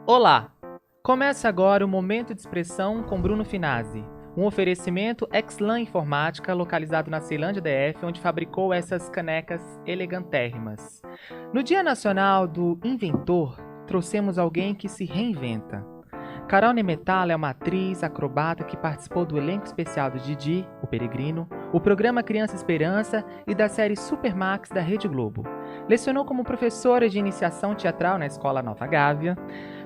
Olá! Começa agora o Momento de Expressão com Bruno Finazzi, um oferecimento Exlan Informática localizado na Ceilândia DF, onde fabricou essas canecas elegantérrimas. No Dia Nacional do Inventor, trouxemos alguém que se reinventa. Carol Nemetala é uma atriz acrobata que participou do elenco especial do Didi, o Peregrino, o programa Criança Esperança e da série Supermax da Rede Globo. Lecionou como professora de iniciação teatral na Escola Nova Gávea.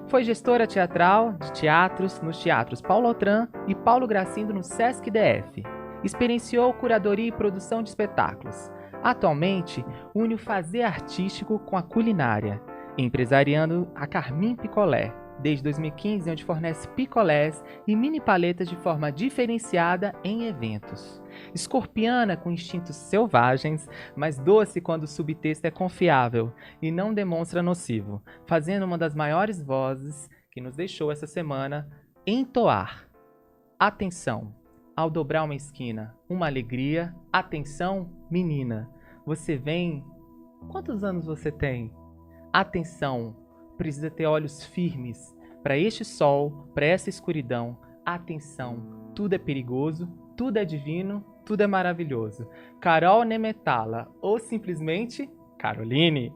Foi gestora teatral de teatros nos teatros Paulo Autran e Paulo Gracindo no Sesc DF. Experienciou curadoria e produção de espetáculos. Atualmente, une o fazer artístico com a culinária, empresariando a Carmim Picolé, desde 2015, onde fornece picolés e mini paletas de forma diferenciada em eventos. Escorpiana com instintos selvagens, mas doce quando o subtexto é confiável e não demonstra nocivo, fazendo uma das maiores vozes que nos deixou essa semana entoar. Atenção, ao dobrar uma esquina, uma alegria. Atenção, menina, você vem... Quantos anos você tem? Atenção, precisa ter olhos firmes para este sol, para essa escuridão. Atenção, tudo é perigoso, tudo é divino, tudo é maravilhoso. Carol Nemetala, ou simplesmente Caroline.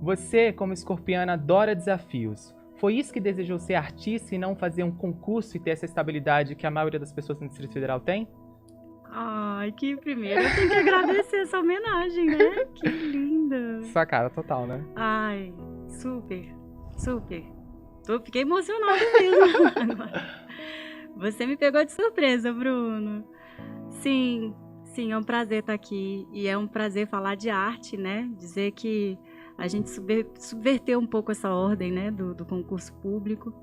Você, como escorpiana, adora desafios. Foi isso que desejou ser artista e não fazer um concurso e ter essa estabilidade que a maioria das pessoas no Distrito Federal tem? Ai, que primeiro eu tenho que agradecer essa homenagem, né? Que linda. Sua cara total, né? Ai, super. Fiquei emocionada mesmo agora. Você me pegou de surpresa, Bruno. Sim, é um prazer estar aqui e é um prazer falar de arte, né? Dizer que a gente subverteu um pouco essa ordem, né, do concurso público.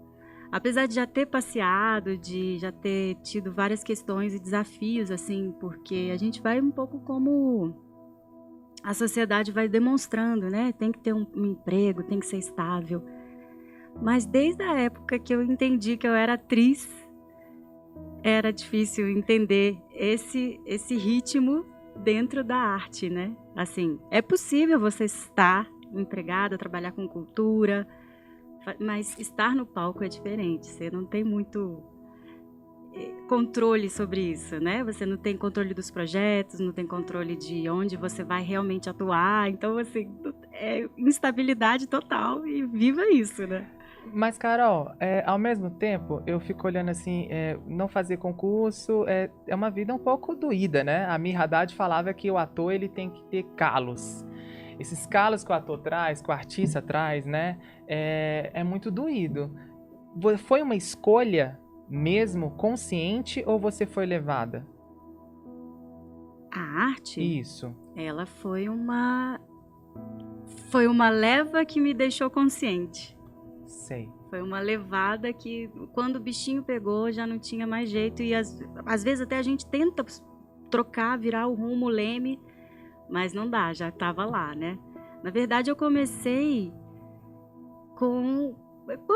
Apesar de já ter passeado, de já ter tido várias questões e desafios, assim, porque a gente vai um pouco como a sociedade vai demonstrando, né? Tem que ter um emprego, tem que ser estável. Mas desde a época que eu entendi que eu era atriz, era difícil entender esse ritmo dentro da arte, né? Assim, é possível você estar empregada, trabalhar com cultura, mas estar no palco é diferente. Você não tem muito controle sobre isso, né? Você não tem controle dos projetos, não tem controle de onde você vai realmente atuar. Então, assim, é instabilidade total e viva isso, né? Mas, Carol, ao mesmo tempo, eu fico olhando assim, não fazer concurso é uma vida um pouco doída, né? A Mir Haddad falava que o ator ele tem que ter calos. Esses calos que o ator traz, que o artista traz, né? É muito doído. Foi uma escolha mesmo consciente ou você foi levada? A arte? Isso. Ela foi uma leva que me deixou consciente. Sei. Foi uma levada que, quando o bichinho pegou, já não tinha mais jeito. E às vezes até a gente tenta trocar, virar o rumo, o leme, mas não dá, já estava lá, né? Na verdade, eu comecei quando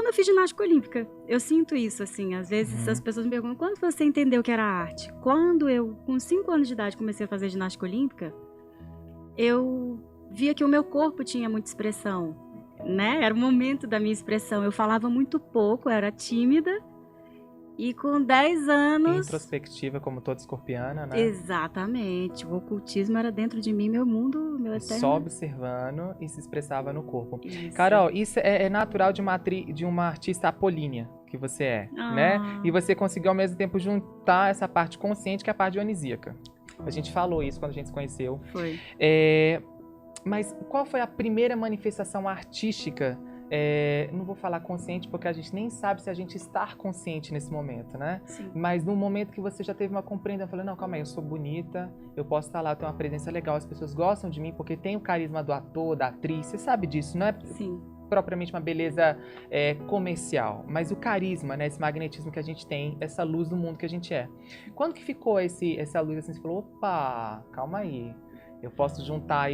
eu fiz ginástica olímpica. Eu sinto isso, assim. Às vezes as pessoas me perguntam, quando você entendeu que era arte? Quando eu, com 5 anos de idade, comecei a fazer ginástica olímpica, eu via que o meu corpo tinha muita expressão. Né? Era o momento da minha expressão. Eu falava muito pouco, eu era tímida. E com 10 anos... Introspectiva, como toda escorpiana, né? Exatamente. O ocultismo era dentro de mim, meu mundo, meu eterno... Só observando e se expressava no corpo. Isso. Carol, isso é natural de uma artista apolínea que você é, né? E você conseguiu ao mesmo tempo juntar essa parte consciente que é a parte dionisíaca. A gente falou isso quando a gente se conheceu. Foi. Mas qual foi a primeira manifestação artística? Não vou falar consciente porque a gente nem sabe se a gente está consciente nesse momento, né? Sim. Mas no momento que você já teve uma compreensão, falando, não, calma aí, eu sou bonita, eu posso estar lá, eu tenho uma presença legal, as pessoas gostam de mim porque tem o carisma do ator, da atriz, você sabe disso, não é? Sim. Propriamente uma beleza comercial, mas o carisma, né, esse magnetismo que a gente tem, essa luz do mundo que a gente é. Quando que ficou essa luz assim, você falou, opa, calma aí, eu posso juntar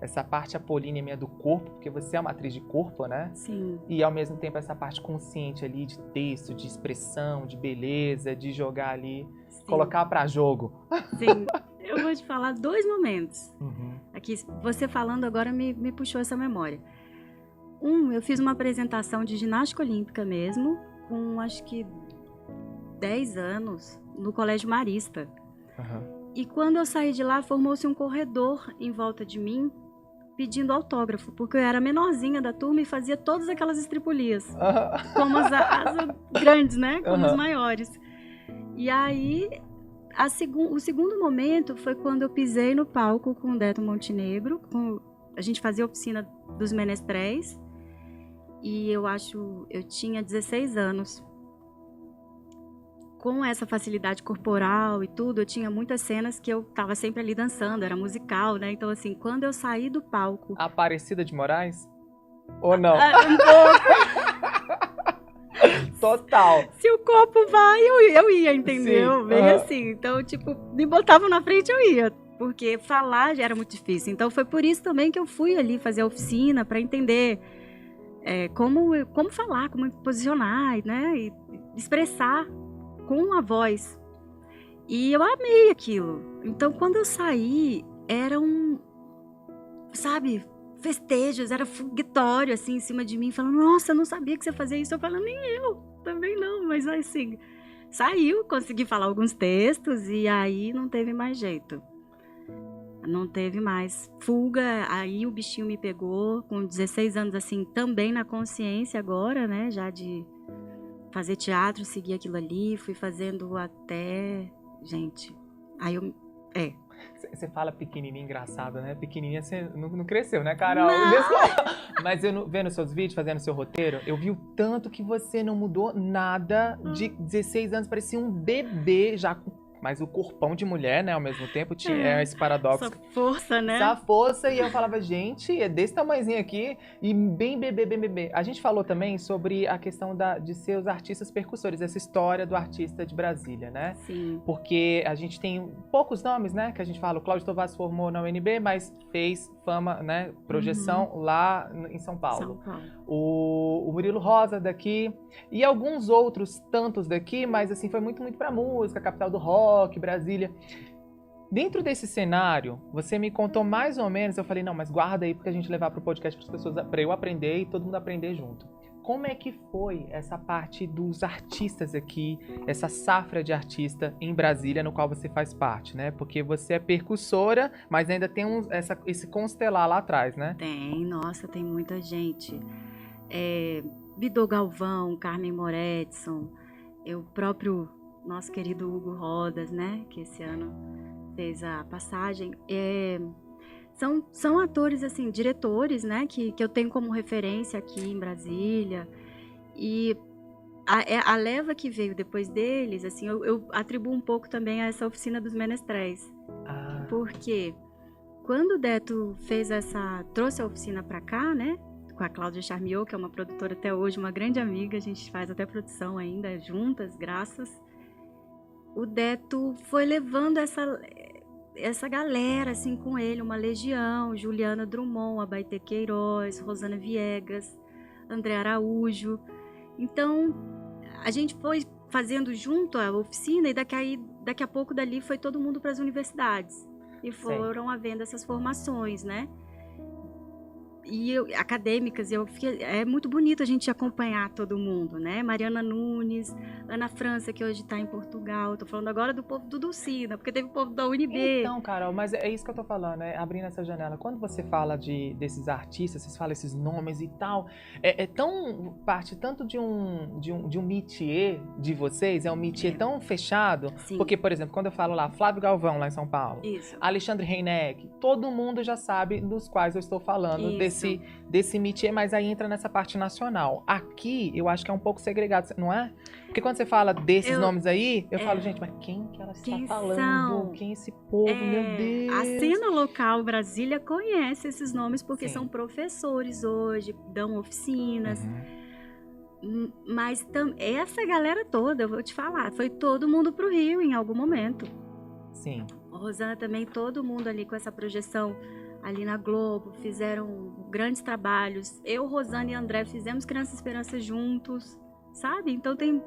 essa parte apolínea minha do corpo, porque você é uma atriz de corpo, né? Sim. E ao mesmo tempo essa parte consciente ali de texto, de expressão, de beleza, de jogar ali, Sim. Colocar pra jogo. Sim. Eu vou te falar 2 momentos. Aqui, você falando agora me puxou essa memória. Eu fiz uma apresentação de ginástica olímpica mesmo, com acho que 10 anos, no Colégio Marista. Aham. E quando eu saí de lá, formou-se um corredor em volta de mim, pedindo autógrafo, porque eu era a menorzinha da turma e fazia todas aquelas estripulias, Aham. como as grandes, né? Como os Aham. maiores. E aí, o segundo momento foi quando eu pisei no palco com o Deto Montenegro. A gente fazia oficina dos menestréis. E eu tinha 16 anos. Com essa facilidade corporal e tudo, eu tinha muitas cenas que eu tava sempre ali dançando, era musical, né? Então, assim, quando eu saí do palco... Aparecida de Moraes? Ou não? Um pouco. Total. Se o corpo vai, eu ia, entendeu? Sim, Bem assim. Então, tipo, me botavam na frente, eu ia. Porque falar já era muito difícil. Então, foi por isso também que eu fui ali fazer a oficina, para entender como falar, como me posicionar, né? E expressar com a voz. E eu amei aquilo. Então, quando eu saí, sabe, festejos, era foguetório, assim, em cima de mim, falando, nossa, eu não sabia que você fazia isso. Eu falando, nem eu, também não, mas assim, saiu, consegui falar alguns textos e aí não teve mais jeito. Não teve mais fuga, aí o bichinho me pegou, com 16 anos, assim, também na consciência agora, né, já de fazer teatro, seguir aquilo ali, fui fazendo até... Gente, aí eu... Você fala pequenininha, engraçado, né? Pequenininha, você não cresceu, né, Carol? Não. Mas eu vendo seus vídeos, fazendo seu roteiro, eu vi o tanto que você não mudou nada. De 16 anos, parecia um bebê já com... Mas o corpão de mulher, né, ao mesmo tempo, tinha esse paradoxo. Essa força, né? Essa força, e eu falava, gente, é desse tamanhozinho aqui, e bem bebê, bem bebê. A gente falou também sobre a questão de ser os artistas percussores, essa história do artista de Brasília, né? Sim. Porque a gente tem poucos nomes, né, que a gente fala. O Cláudio Tovar se formou na UNB, mas fez fama, né, projeção lá em São Paulo. O Murilo Rosa daqui, e alguns outros tantos daqui, mas assim, foi muito pra música, capital do rock, Brasília. Dentro desse cenário, você me contou mais ou menos, eu falei, não, mas guarda aí porque a gente levar pro podcast para as pessoas, para eu aprender e todo mundo aprender junto. Como é que foi essa parte dos artistas aqui, essa safra de artista em Brasília, no qual você faz parte, né? Porque você é percussora, mas ainda tem esse constelar lá atrás, né? Tem, nossa, tem muita gente. Bidô Galvão, Carmen Moretson, o próprio nosso querido Hugo Rodas, né? Que esse ano fez a passagem. São atores, assim, diretores, né? Que eu tenho como referência aqui em Brasília. E a leva que veio depois deles, assim, eu atribuo um pouco também a essa oficina dos menestréis. Porque quando o Deto trouxe a oficina para cá, né? Com a Cláudia Charmiot, que é uma produtora até hoje, uma grande amiga, a gente faz até produção ainda juntas, graças. O Deto foi levando essa galera, assim, com ele, uma legião, Juliana Drummond, Abaité Queiroz, Rosana Viegas, André Araújo. Então, a gente foi fazendo junto a oficina e daqui a pouco dali foi todo mundo para as universidades. E foram havendo essas formações, né? Acadêmicas, é muito bonito a gente acompanhar todo mundo, né? Mariana Nunes, Ana França, que hoje está em Portugal. Tô falando agora do povo do Dulcina, porque teve o povo da UNB. Então, Carol, mas é isso que eu tô falando, abrindo essa janela. Quando você fala desses artistas, vocês falam esses nomes e tal, parte tanto de um métier de vocês, é um métier tão fechado. Sim. Porque, por exemplo, quando eu falo lá, Flávio Galvão, lá em São Paulo, isso. Alexandre Reineck, todo mundo já sabe dos quais eu estou falando, isso. Desse métier, mas aí entra nessa parte nacional. Aqui, eu acho que é um pouco segregado, não é? Porque quando você fala desses nomes aí, eu falo, gente, mas quem que ela está falando? Quem é esse povo, meu Deus? A cena local Brasília conhece esses nomes porque são professores hoje, dão oficinas. Mas essa galera toda, eu vou te falar, foi todo mundo pro Rio em algum momento. Sim. Rosana também, todo mundo ali com essa projeção ali na Globo, fizeram grandes trabalhos. Eu, Rosana e André fizemos Criança Esperança juntos, sabe? Então tem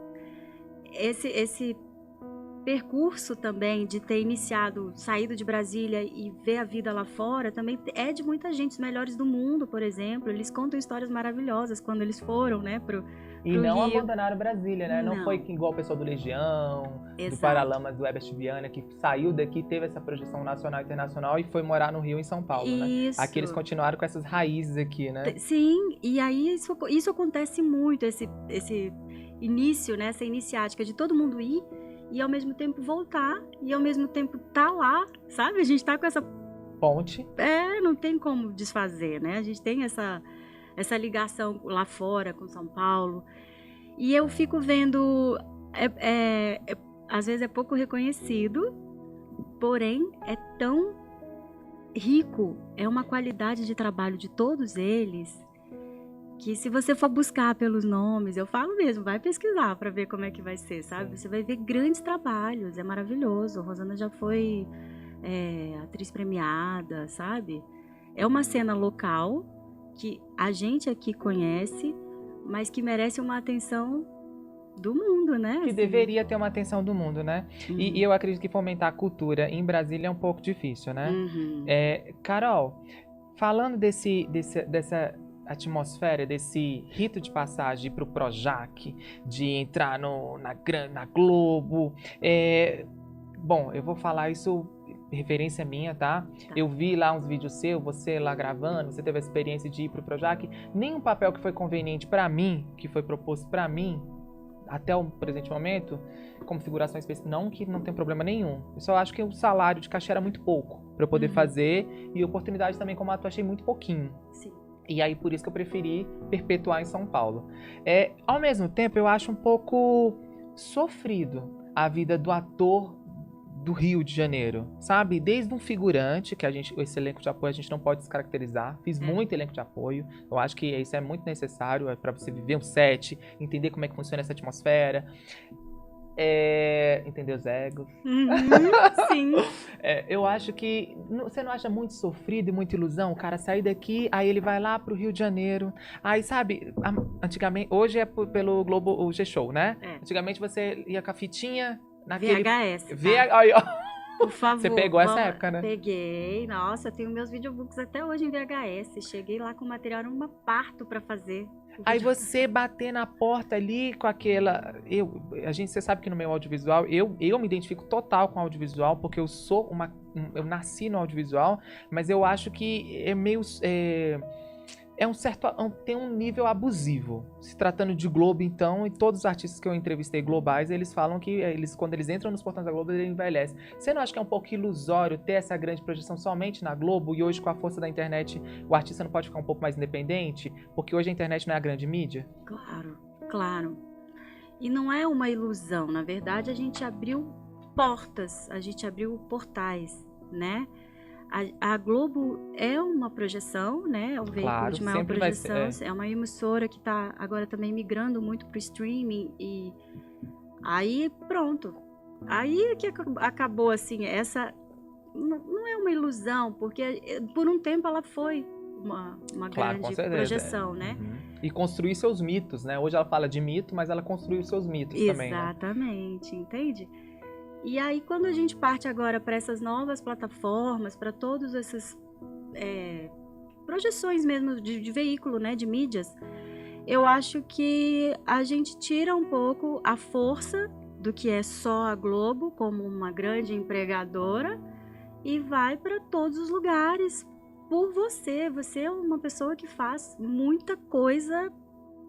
percurso também de ter saído de Brasília e ver a vida lá fora, também é de muita gente. Os melhores do mundo, por exemplo, eles contam histórias maravilhosas quando eles foram, né, pro E não Rio. abandonaram Brasília, né? Não foi igual o pessoal do Legião, do Paralamas, do Herbert Viana, que saiu daqui, teve essa projeção nacional e internacional e foi morar no Rio, em São Paulo, né? Aqui eles continuaram com essas raízes aqui, né? Sim, e aí isso acontece muito, esse início, né, essa iniciática de todo mundo ir e ao mesmo tempo voltar e ao mesmo tempo tá lá, sabe? A gente tá com essa ponte. Não tem como desfazer, né? A gente tem essa ligação lá fora com São Paulo. E eu fico vendo, às vezes é pouco reconhecido, porém é tão rico, é uma qualidade de trabalho de todos eles, que se você for buscar pelos nomes, eu falo mesmo, vai pesquisar para ver como é que vai ser, sabe? Você vai ver grandes trabalhos, é maravilhoso. A Rosana já foi atriz premiada, sabe? É uma cena local que a gente aqui conhece, mas que merece uma atenção do mundo, né? Que deveria ter uma atenção do mundo, né? Uhum. E eu acredito que fomentar a cultura em Brasília é um pouco difícil, né? Uhum. Carol, falando dessa atmosfera, desse rito de passagem para o Projac, de entrar na Globo, bom, eu vou falar isso, referência minha, tá? Eu vi lá uns vídeos seus, você lá gravando, você teve a experiência de ir pro Projac. Nenhum papel que foi conveniente pra mim, que foi proposto pra mim, até o presente momento, como figuração específica, não que não tem problema nenhum. Eu só acho que o salário de cachê era muito pouco pra eu poder fazer, e a oportunidade também como ator achei muito pouquinho. Sim. E aí por isso que eu preferi perpetuar em São Paulo. Ao mesmo tempo, eu acho um pouco sofrido a vida do ator do Rio de Janeiro, sabe? Desde um figurante, que esse elenco de apoio a gente não pode descaracterizar. Fiz muito elenco de apoio. Eu acho que isso é muito necessário para você viver um set, entender como é que funciona essa atmosfera. Entender os egos. Sim. Eu acho que você não acha muito sofrido e muita ilusão o cara sair daqui, aí ele vai lá pro Rio de Janeiro, aí sabe, antigamente, hoje é pelo Globo, o G-Show, né? Antigamente você ia com a fitinha naquele VHS. Aí, ó. Por favor. Você pegou essa época, né? Peguei. Nossa, eu tenho meus videobooks até hoje em VHS. Cheguei lá com o material, era uma parto pra fazer. Aí você bater na porta ali com aquela... Você sabe que no meu audiovisual, eu me identifico total com audiovisual, porque eu sou eu nasci no audiovisual, mas eu acho que é meio... tem um nível abusivo. Se tratando de Globo, então, e todos os artistas que eu entrevistei globais, eles falam que quando eles entram nos portões da Globo, eles envelhecem. Você não acha que é um pouco ilusório ter essa grande projeção somente na Globo e hoje, com a força da internet, o artista não pode ficar um pouco mais independente? Porque hoje a internet não é a grande mídia? Claro, claro. E não é uma ilusão. Na verdade, a gente abriu portas, a gente abriu portais, né? A Globo é uma projeção, né? É um veículo de maior projeção. É uma emissora que está agora também migrando muito para o streaming. E aí, pronto. Aí é que acabou, assim, essa... Não é uma ilusão, porque por um tempo ela foi uma grande projeção, né? E construir seus mitos, né? Hoje ela fala de mito, mas ela construiu seus mitos também, né? Exatamente, entende? E aí, quando a gente parte agora para essas novas plataformas, para todas essas projeções mesmo de veículo, né, de mídias, eu acho que a gente tira um pouco a força do que é só a Globo como uma grande empregadora e vai para todos os lugares por você. Você é uma pessoa que faz muita coisa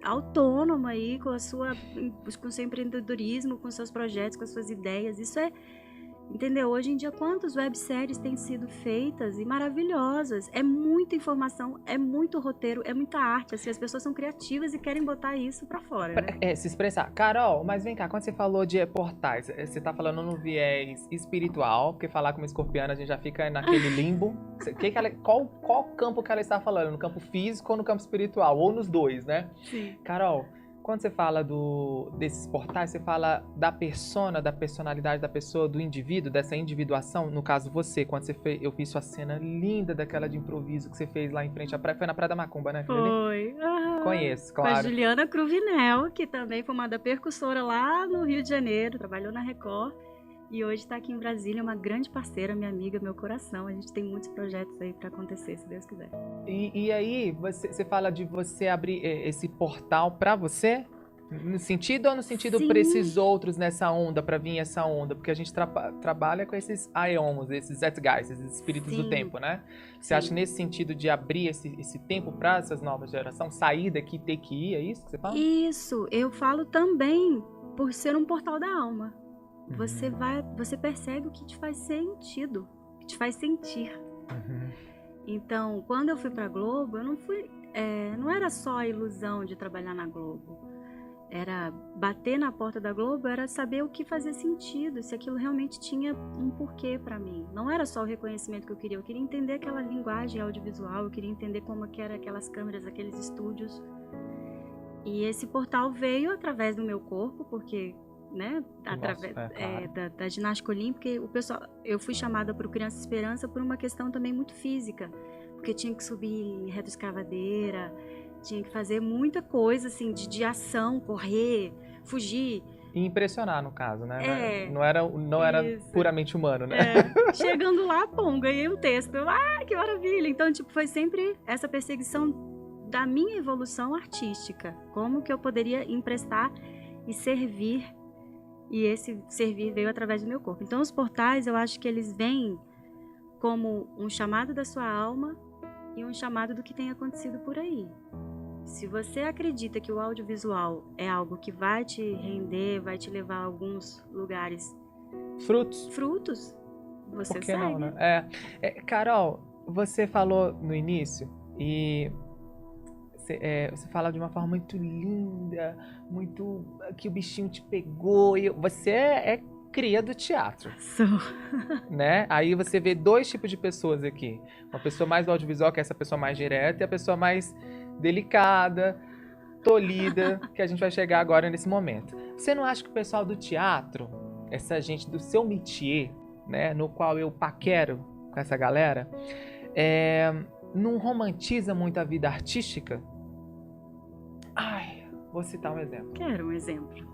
autônoma aí, com o seu empreendedorismo, com seus projetos, com as suas ideias. Isso entendeu? Hoje em dia, quantas webséries têm sido feitas e maravilhosas. É muita informação, é muito roteiro, é muita arte. Assim, as pessoas são criativas e querem botar isso pra fora, né? Se expressar. Carol, mas vem cá, quando você falou de portais, você tá falando no viés espiritual, porque falar como escorpiana a gente já fica naquele limbo. Qual campo que ela está falando? No campo físico ou no campo espiritual? Ou nos dois, né? Sim. Carol, quando você fala desses portais, você fala da persona, da personalidade da pessoa, do indivíduo, dessa individuação. No caso, você, quando você fez, eu vi sua cena linda daquela de improviso que você fez lá em frente à praia. Foi na Praia da Macumba, né? Foi. Conheço, claro. Com a Juliana Cruvinel, que também foi uma da percussora lá no Rio de Janeiro, trabalhou na Record. E hoje está aqui em Brasília, uma grande parceira, minha amiga, meu coração. A gente tem muitos projetos aí para acontecer, se Deus quiser. E aí, você fala de você abrir esse portal para você? No sentido ou no sentido para esses outros nessa onda, para vir essa onda? Porque a gente trabalha com esses aeons, esses Zeitgeist, esses espíritos do tempo, né? Você acha nesse sentido de abrir esse tempo para essas novas gerações, sair daqui e ter que ir, é isso que você fala? Isso, eu falo também por ser um portal da alma. Você percebe o que te faz sentido, o que te faz sentir. Então, quando eu fui para a Globo, eu não era só a ilusão de trabalhar na Globo. Era bater na porta da Globo, era saber o que fazia sentido, se aquilo realmente tinha um porquê para mim. Não era só o reconhecimento que eu queria entender aquela linguagem audiovisual, eu queria entender como que eram aquelas câmeras, aqueles estúdios. E esse portal veio através do meu corpo, porque, né, através da ginástica olímpica, eu fui chamada para o Criança Esperança por uma questão também muito física, porque tinha que subir em retroescavadeira, tinha que fazer muita coisa, assim, de ação, correr, fugir. E impressionar, no caso, né? Não era puramente humano, né? Chegando lá, ganhei um texto. Que maravilha! Então, foi sempre essa perseguição da minha evolução artística. Como que eu poderia emprestar e servir. E esse servir veio através do meu corpo. Então, os portais, eu acho que eles vêm como um chamado da sua alma e um chamado do que tem acontecido por aí. Se você acredita que o audiovisual é algo que vai te render, vai te levar a alguns lugares... Frutos, você por que segue. Não, né? Carol, você falou no início e você fala de uma forma muito linda, muito que o bichinho te pegou. E você é cria do teatro. Sou. Né? Aí você vê dois tipos de pessoas aqui. Uma pessoa mais do audiovisual, que é essa pessoa mais direta, e a pessoa mais delicada, tolhida, que a gente vai chegar agora nesse momento. Você não acha que o pessoal do teatro, essa gente do seu métier, né, no qual eu paquero com essa galera, não romantiza muito a vida artística? Vou citar um exemplo. Quero um exemplo.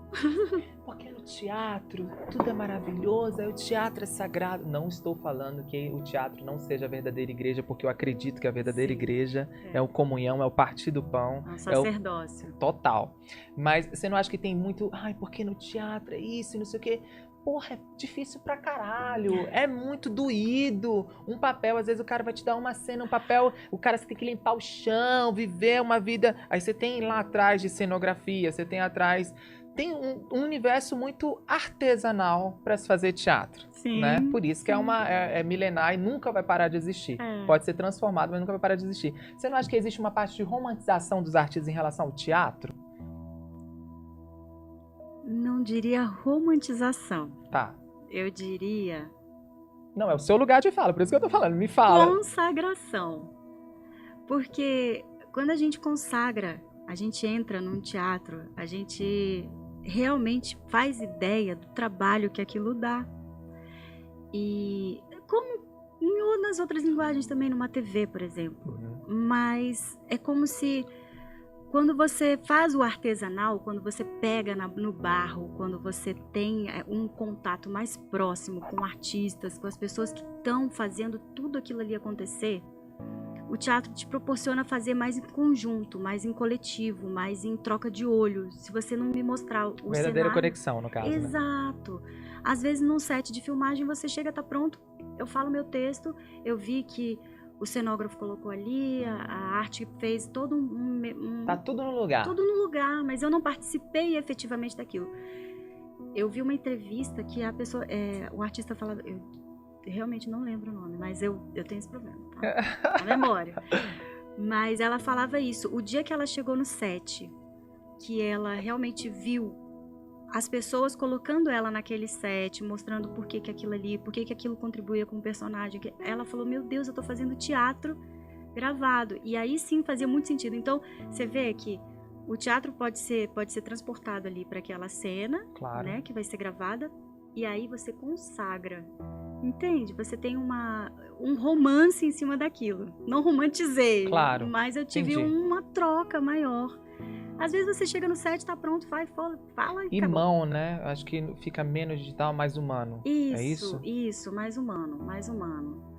Porque no teatro tudo é maravilhoso, o teatro é sagrado. Não estou falando que o teatro não seja a verdadeira igreja, porque eu acredito que a verdadeira igreja é o comunhão, é o partir do pão. É o sacerdócio. Total. Mas você não acha que tem muito... porque no teatro é isso e não sei o quê... Porra, é difícil pra caralho, é muito doído. Um papel, às vezes o cara vai te dar uma cena, um papel, o cara você tem que limpar o chão, viver uma vida... Aí você tem lá atrás de cenografia, você tem atrás... Tem um universo muito artesanal para se fazer teatro, né? Por isso que é milenar e nunca vai parar de existir. Pode ser transformado, mas nunca vai parar de existir. Você não acha que existe uma parte de romantização dos artistas em relação ao teatro? Não diria romantização. Tá. Eu diria... Não, é o seu lugar de fala, por isso que eu tô falando. Me fala. Consagração. Porque quando a gente consagra, a gente entra num teatro, a gente realmente faz ideia do trabalho que aquilo dá. E como nas outras linguagens também, numa TV, por exemplo. Mas é como se... Quando você faz o artesanal, quando você pega no barro, quando você tem um contato mais próximo com artistas, com as pessoas que estão fazendo tudo aquilo ali acontecer, o teatro te proporciona fazer mais em conjunto, mais em coletivo, mais em troca de olhos. Se você não me mostrar o verdadeira cenário... conexão, no caso. Exato. Né? Às vezes, num set de filmagem, você chega, tá pronto, eu falo meu texto, eu vi que o cenógrafo colocou ali, a arte fez todo Tá tudo no lugar. Tudo no lugar, mas eu não participei efetivamente daquilo. Eu vi uma entrevista que a pessoa, o artista falava, eu realmente não lembro o nome, mas eu tenho esse problema, tá? A memória. Mas ela falava isso, o dia que ela chegou no set, que ela realmente viu as pessoas colocando ela naquele set, mostrando por que aquilo ali, por que aquilo contribuía com o personagem. Ela falou, meu Deus, eu tô fazendo teatro gravado. E aí sim fazia muito sentido. Então, você vê que o teatro pode ser transportado ali para aquela cena, claro, né, que vai ser gravada, e aí você consagra. Entende? Você tem um romance em cima daquilo. Não romantizei, claro, mas eu tive uma troca maior. Às vezes você chega no set, tá pronto, vai, fala e E acabou. mão, né? Acho que fica menos digital, mais humano. É isso? Isso, mais humano, mais humano.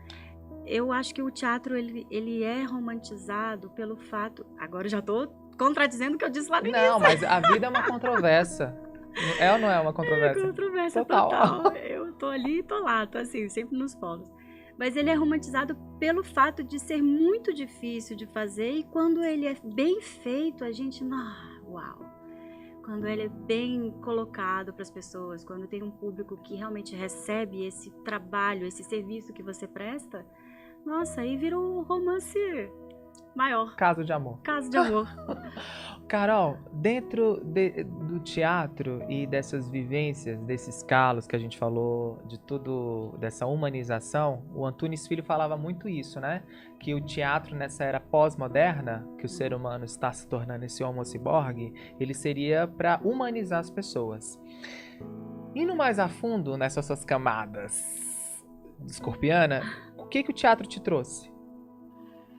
Eu acho que o teatro, ele é romantizado pelo fato... Agora eu já tô contradizendo o que eu disse lá no início. Não, mas a vida é uma controvérsia. É ou não é uma É controvérsia? controvérsia Total. total. Eu tô ali e tô lá, tô assim, sempre nos polos. Mas ele é romantizado pelo fato de ser muito difícil de fazer, e quando ele é bem feito, a gente... uau! Quando ele é bem colocado para as pessoas, quando tem um público que realmente recebe esse trabalho, esse serviço que você presta, nossa, aí vira um romance maior. Caso de amor. Caso de amor. Carol, dentro do teatro e dessas vivências, desses calos que a gente falou, de tudo, dessa humanização, o Antunes Filho falava muito isso, né? Que o teatro nessa era pós-moderna, que o ser humano está se tornando esse homo ciborgue, ele seria para humanizar as pessoas. Indo mais a fundo nessas suas camadas de escorpiana, o que o teatro te trouxe?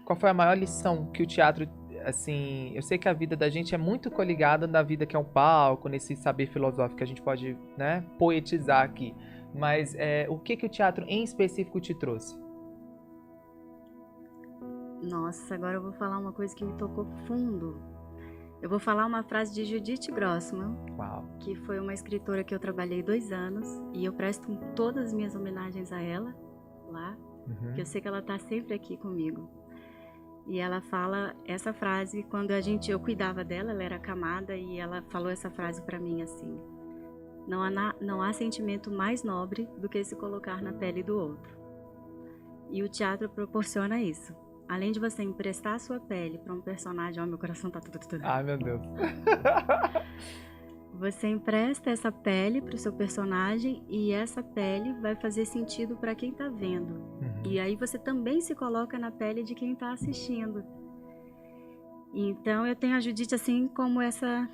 Qual foi a maior lição que o teatro, assim, eu sei que a vida da gente é muito coligada na vida que é um palco, nesse saber filosófico que a gente pode, né, poetizar aqui, mas o que o teatro em específico te trouxe? Nossa, agora eu vou falar uma coisa que me tocou fundo. Eu vou falar uma frase de Judith Grossman, Uau. que foi uma escritora que eu trabalhei 2 anos, e eu presto todas as minhas homenagens a ela lá, porque eu sei que ela tá sempre aqui comigo. E ela fala essa frase quando eu cuidava dela, ela era camada, e ela falou essa frase para mim assim: não há sentimento mais nobre do que se colocar na pele do outro. E o teatro proporciona isso. Além de você emprestar a sua pele para um personagem, meu coração tá tudo. Ai, meu Deus. Você empresta essa pele para o seu personagem, e essa pele vai fazer sentido para quem tá vendo. E aí você também se coloca na pele de quem tá assistindo. Então eu tenho a Judith assim como essa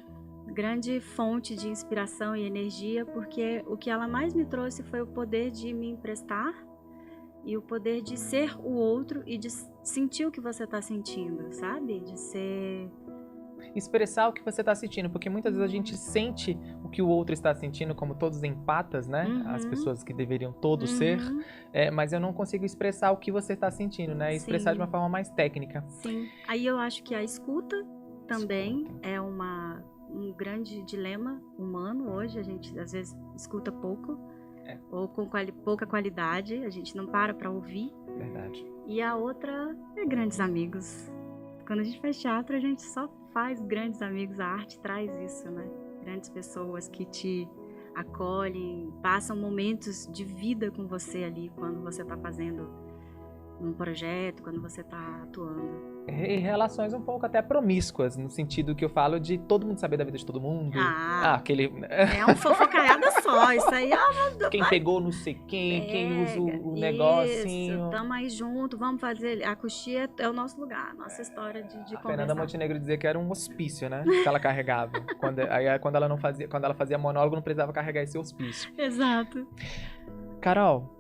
grande fonte de inspiração e energia, porque o que ela mais me trouxe foi o poder de me emprestar e o poder de ser o outro e de sentir o que você tá sentindo, sabe? De ser... expressar o que você está sentindo, porque muitas vezes a gente sente o que o outro está sentindo, como todos empatas, né? As pessoas que deveriam todos ser, mas eu não consigo expressar o que você está sentindo, né? Expressar de uma forma mais técnica. Sim. Aí eu acho que a escuta também é um grande dilema humano hoje. A gente às vezes escuta pouco, ou com pouca qualidade, a gente não para ouvir. Verdade. E a outra é grandes amigos. Quando a gente faz teatro, a gente só faz grandes amigos, a arte traz isso, né? Grandes pessoas que te acolhem, passam momentos de vida com você ali quando você está fazendo um projeto, quando você está atuando. E relações um pouco até promíscuas, no sentido que eu falo de todo mundo saber da vida de todo mundo. Aquele... é um fofocaiada só, isso aí é... Quem pegou não sei quem usa o negocinho. Isso, tamo aí junto, vamos fazer... A coxia é o nosso lugar, a nossa história de conversar. Fernanda Montenegro dizia que era um hospício, né? Que ela carregava. quando ela fazia monólogo, não precisava carregar esse hospício. Exato. Carol,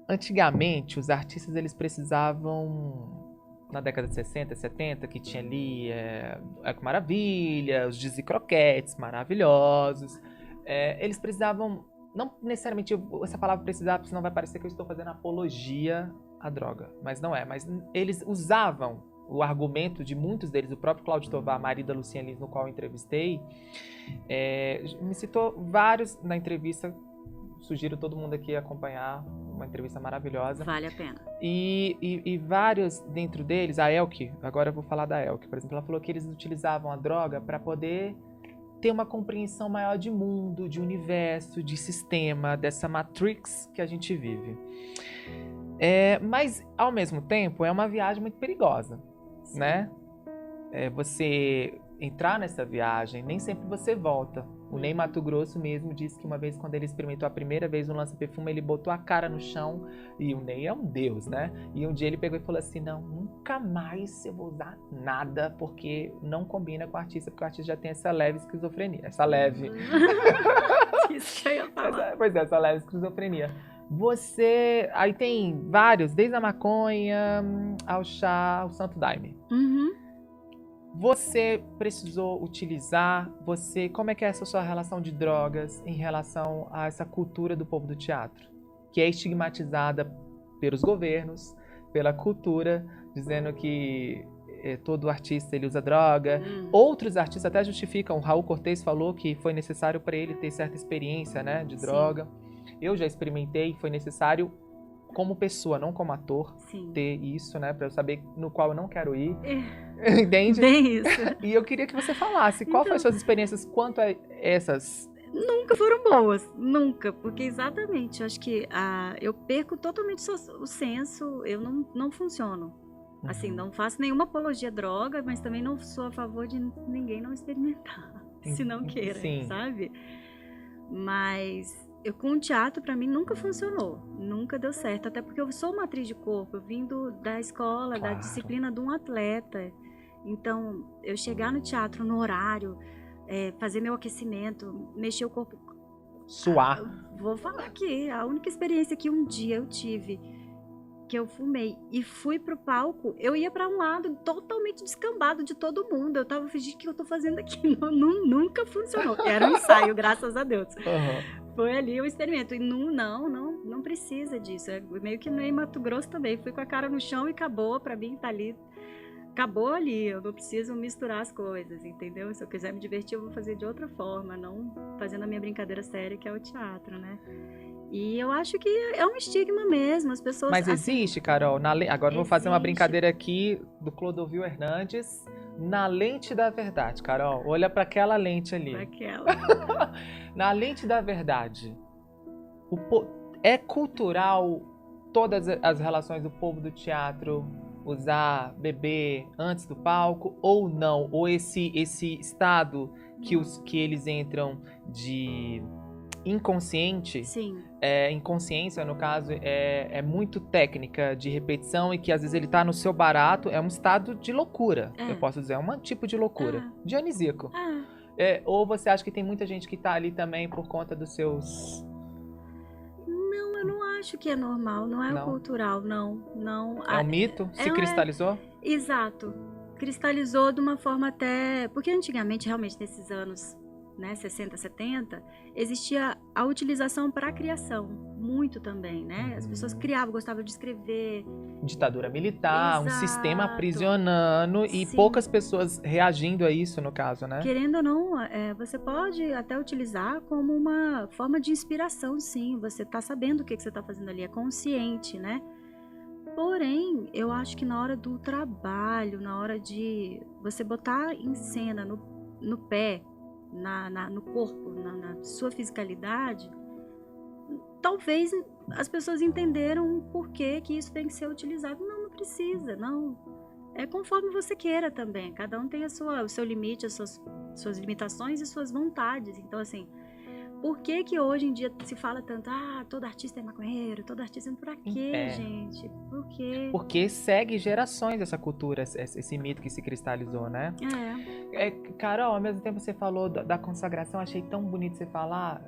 antigamente, os artistas, eles precisavam, na década de 60, 70, que tinha ali Eco Maravilha, os Dizzy Croquetes maravilhosos, eles precisavam, não necessariamente essa palavra precisava, senão vai parecer que eu estou fazendo apologia à droga, mas não é, mas eles usavam o argumento de muitos deles, o próprio Cláudio Tovar, marido da Lucinha Lins, no qual eu entrevistei, me citou vários na entrevista. Sugiro todo mundo aqui acompanhar, uma entrevista maravilhosa. Vale a pena. E vários dentro deles, a Elke, agora eu vou falar da Elke, por exemplo, ela falou que eles utilizavam a droga para poder ter uma compreensão maior de mundo, de universo, de sistema, dessa Matrix que a gente vive. Mas, ao mesmo tempo, é uma viagem muito perigosa, né? Você entrar nessa viagem, nem sempre você volta. O Ney Matogrosso mesmo disse que uma vez, quando ele experimentou a primeira vez um lança-perfume, ele botou a cara no chão, e o Ney é um deus, né? E um dia ele pegou e falou assim, não, nunca mais eu vou usar nada, porque não combina com o artista, porque o artista já tem essa leve esquizofrenia. Essa leve... Isso que eu ia falar. Pois é, essa leve esquizofrenia. Você... Aí tem vários, desde a maconha ao chá, ao santo daime. Você precisou utilizar, como é que é essa sua relação de drogas em relação a essa cultura do povo do teatro, que é estigmatizada pelos governos, pela cultura, dizendo que todo artista ele usa droga. Outros artistas até justificam. O Raul Cortez falou que foi necessário para ele ter certa experiência, né, de droga. Eu já experimentei, foi necessário como pessoa, não como ator, ter isso, né, para eu saber no qual eu não quero ir. Entende? Bem isso. E eu queria que você falasse qual foram as suas experiências quanto a essas. Nunca foram boas, nunca, porque exatamente, eu acho que eu perco totalmente o senso, eu não funciono. Assim, não faço nenhuma apologia à droga, mas também não sou a favor de ninguém não experimentar, se não queira, sabe? Mas com o teatro, pra mim, nunca funcionou, nunca deu certo, até porque eu sou uma atriz de corpo, eu vim da escola, da disciplina de um atleta. Então, eu chegar no teatro no horário, fazer meu aquecimento, mexer o corpo... Suar. Vou falar aqui, a única experiência que um dia eu tive, que eu fumei e fui pro palco, eu ia pra um lado totalmente descambado de todo mundo. Eu tava fingindo, o que eu tô fazendo aqui? Nunca funcionou. Era um ensaio, graças a Deus. Foi ali o experimento. E não precisa disso. É meio que no Mato Grosso também. Fui com a cara no chão e acabou. Pra mim, tá ali... Acabou ali, eu não preciso misturar as coisas, entendeu? Se eu quiser me divertir, eu vou fazer de outra forma, não fazendo a minha brincadeira séria, que é o teatro, né? E eu acho que é um estigma mesmo, as pessoas... Mas existe, Carol, agora eu vou fazer uma brincadeira aqui do Clodovil Hernandes, na lente da verdade, Carol. Olha para aquela lente ali. Na lente da verdade, é cultural todas as relações do povo do teatro usar, beber antes do palco ou não? Ou esse estado que eles entram de inconsciente, inconsciência no caso, é muito técnica de repetição e que às vezes ele tá no seu barato, é um estado de loucura, eu posso dizer, é um tipo de loucura, dionisíaco. Ou você acha que tem muita gente que tá ali também por conta dos seus... Não, eu não acho que é normal, não é cultural, não. É um mito? Se cristalizou? Exato. Cristalizou de uma forma até... Porque antigamente, realmente, nesses anos, né, 60, 70, existia a utilização para a criação, muito também, né? As pessoas criavam, gostavam de escrever. Ditadura militar, um sistema aprisionando e poucas pessoas reagindo a isso, no caso, né? Querendo ou não, você pode até utilizar como uma forma de inspiração, sim. Você tá sabendo o que você tá fazendo ali, é consciente, né? Porém, eu acho que na hora do trabalho, na hora de você botar em cena, no pé, no corpo, na sua fisicalidade, talvez as pessoas entenderam por que isso tem que ser utilizado. Não precisa, não. É conforme você queira também. Cada um tem o seu limite, as suas limitações e suas vontades. Então, assim, por que hoje em dia se fala tanto, todo artista é maconheiro, todo artista é... Pra quê, gente? Por quê? Porque segue gerações essa cultura, esse mito que se cristalizou, né? Carol, ao mesmo tempo você falou da consagração, achei tão bonito você falar,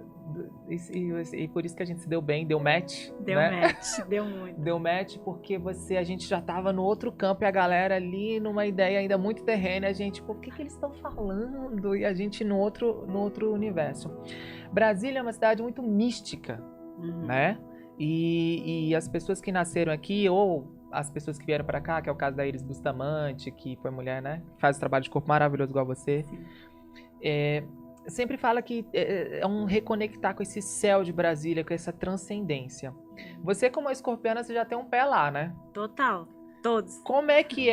e por isso que a gente se deu bem, deu match. Deu match, deu muito. Deu match porque a gente já tava no outro campo e a galera ali numa ideia ainda muito terrena, a gente, por que eles estão falando? E a gente no outro universo. Brasília é uma cidade muito mística, né? E as pessoas que nasceram aqui, ou as pessoas que vieram para cá, que é o caso da Iris Bustamante, que foi mulher, né? Faz um trabalho de corpo maravilhoso igual você. Sempre fala que é um reconectar com esse céu de Brasília, com essa transcendência. Você, como escorpiana, você já tem um pé lá, né? Total, todos. Como é que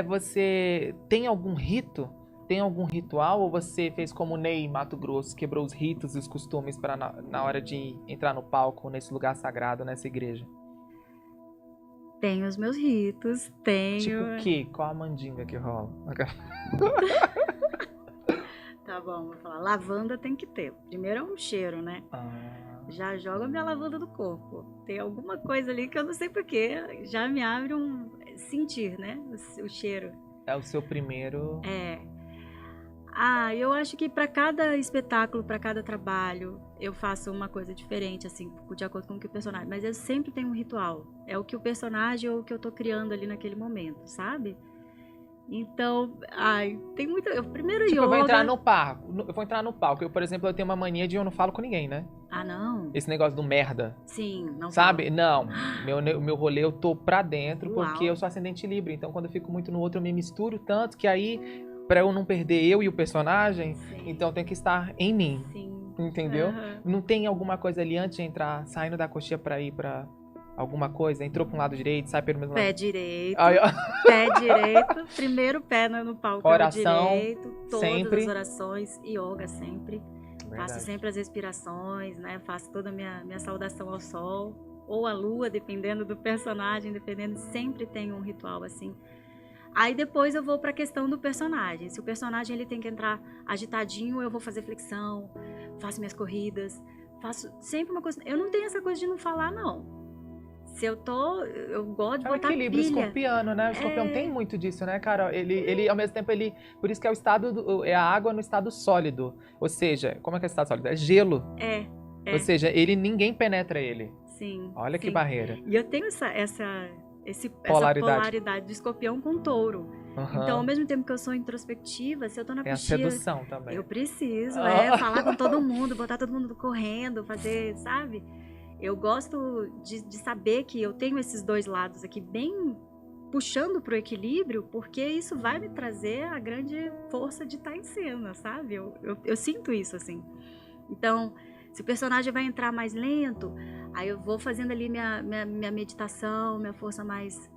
você tem algum rito? Tem algum ritual ou você fez como o Ney Mato Grosso, quebrou os ritos e os costumes para na hora de entrar no palco, nesse lugar sagrado, nessa igreja? Tenho os meus ritos, tenho... Tipo o quê? Qual a mandinga que rola? Tá bom, vou falar. Lavanda tem que ter. Primeiro é um cheiro, né? Já jogo a minha lavanda do corpo. Tem alguma coisa ali que eu não sei porquê, já me abre sentir, né? O cheiro. É o seu primeiro... eu acho que para cada espetáculo, para cada trabalho, eu faço uma coisa diferente, assim, de acordo com o que o personagem... Mas eu sempre tenho um ritual. É o que o personagem ou o que eu tô criando ali naquele momento, sabe? Então, ai, tem muita... Primeiro Tipo, yoga... eu vou entrar no palco. Eu vou entrar no palco. Eu, por exemplo, eu tenho uma mania de eu não falo com ninguém, né? Ah, não? Esse negócio do merda. Sim, não Sabe? fala. Não. Meu rolê eu tô pra dentro porque Uau. eu sou ascendente livre. Então, quando eu fico muito no outro, eu me misturo tanto que aí, pra eu não perder eu e o personagem, Sim. então tem que estar em mim. Sim. Entendeu? Aham. Não tem alguma coisa ali antes de entrar, saindo da coxinha pra ir pra alguma coisa? Entrou pra um lado direito, sai pelo mesmo Pé lado. direito. Aí, ó. Pé direito. Primeiro pé no palco Oração, é o direito. Todas sempre. as orações. Yoga sempre. Faço Verdade. sempre as respirações, né? Faço toda a minha saudação ao sol. Ou à lua, dependendo do personagem. Dependendo, sempre tem um ritual assim. Aí depois eu vou pra questão do personagem. Se o personagem ele tem que entrar agitadinho, eu vou fazer flexão, faço minhas corridas, faço sempre uma coisa. Eu não tenho essa coisa de não falar, não. Se eu tô, eu gosto de É um botar equilíbrio pilha. escorpiano, né? O escorpião É. tem muito disso, né, Carol? Ele, ao mesmo tempo, ele. Por isso que é o estado. É a água no estado sólido. Ou seja, como é que é o estado sólido? É gelo. É. Ou seja, ninguém penetra ele. Sim. Olha que sim. barreira. E eu tenho essa polaridade do escorpião com touro. Uhum. Então, ao mesmo tempo que eu sou introspectiva, se eu tô na Tem a coxinha, sedução também. eu preciso, Ah. falar com todo mundo, botar todo mundo correndo, fazer, sabe? Eu gosto de saber que eu tenho esses dois lados aqui bem puxando pro equilíbrio, porque isso vai me trazer a grande força de estar em cena, sabe? Eu sinto isso, assim. Então, se o personagem vai entrar mais lento, aí eu vou fazendo ali minha meditação, minha força mais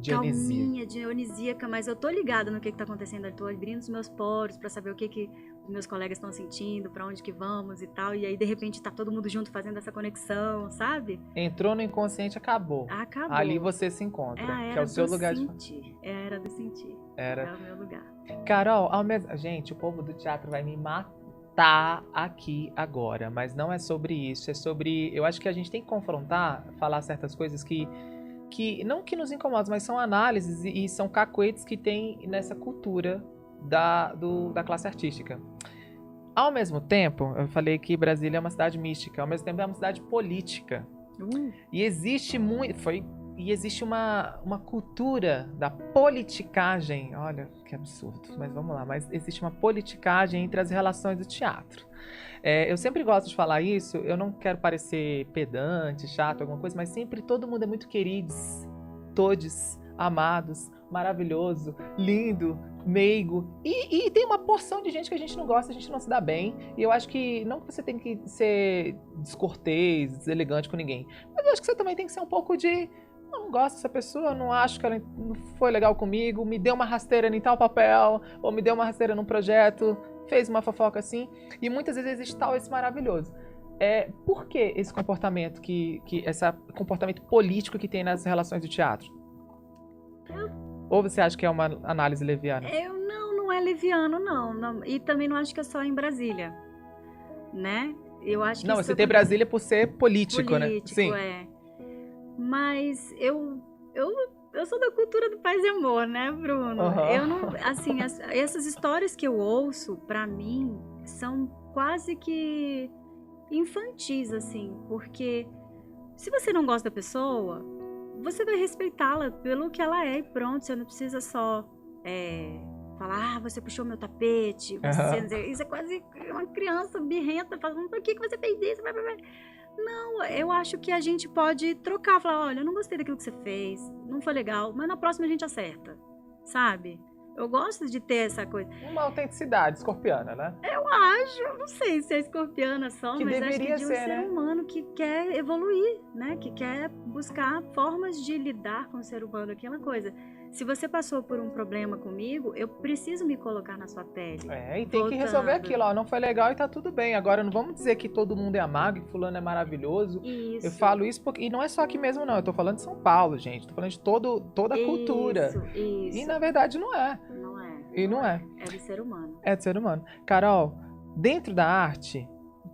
calminha, dionisíaca, mas eu tô ligada no que tá acontecendo, eu tô abrindo os meus poros pra saber o que os meus colegas estão sentindo, pra onde que vamos e tal, e aí de repente tá todo mundo junto fazendo essa conexão, sabe? Entrou no inconsciente, acabou. Acabou. Ali você se encontra, que é o seu lugar de... É a era do sentir. Era. É o meu lugar. Carol, gente, o povo do teatro vai me matar aqui agora, mas não é sobre isso, é sobre... Eu acho que a gente tem que confrontar, falar certas coisas que não que nos incomodam, mas são análises e são cacuetes que tem nessa cultura da classe artística. Ao mesmo tempo, eu falei que Brasília é uma cidade mística, ao mesmo tempo é uma cidade política. E existe uma cultura da politicagem. Olha, que absurdo, mas vamos lá. Mas existe uma politicagem entre as relações do teatro. Eu sempre gosto de falar isso, eu não quero parecer pedante, chato, alguma coisa, mas sempre todo mundo é muito queridos, todos, amados, maravilhoso, lindo, meigo. E tem uma porção de gente que a gente não gosta, a gente não se dá bem. E eu acho que não que você tem que ser descortês, deselegante com ninguém, mas eu acho que você também tem que ser um pouco de... Eu não gosto dessa pessoa, não acho que ela não foi legal comigo, me deu uma rasteira em tal papel, ou me deu uma rasteira num projeto, fez uma fofoca assim, e muitas vezes existe tal esse maravilhoso. Por que esse comportamento, esse comportamento político que tem nas relações do teatro? Ou você acha que é uma análise leviana? Não é leviano, não. E também não acho que é só em Brasília, né? Eu acho que não, você tem Brasília por ser político, né? Sim. Mas eu sou da cultura do paz e amor, né, Bruno? Uhum. Eu não, assim, essas histórias que eu ouço, pra mim, são quase que infantis, assim, porque se você não gosta da pessoa, você vai respeitá-la pelo que ela é e pronto, você não precisa só falar, você puxou meu tapete, isso é quase uma criança birrenta falando, por que você fez isso? Não, eu acho que a gente pode trocar, falar, olha, eu não gostei daquilo que você fez, não foi legal, mas na próxima a gente acerta, sabe? Eu gosto de ter essa coisa. Uma autenticidade escorpiana, né? Eu acho, não sei se é escorpiana só, mas acho que de um ser humano que quer evoluir, né? Que quer buscar formas de lidar com o ser humano, aquela coisa. Se você passou por um problema comigo, eu preciso me colocar na sua pele. E tem que resolver aquilo, ó. Não foi legal e tá tudo bem. Agora, não vamos dizer que todo mundo é amargo, que fulano é maravilhoso. Isso. Eu falo isso porque... E não é só aqui mesmo, não. Eu tô falando de São Paulo, gente. Tô falando de toda a cultura. Isso. E, na verdade, não é. Não é. E não é. É do ser humano. É do ser humano. Carol, dentro da arte,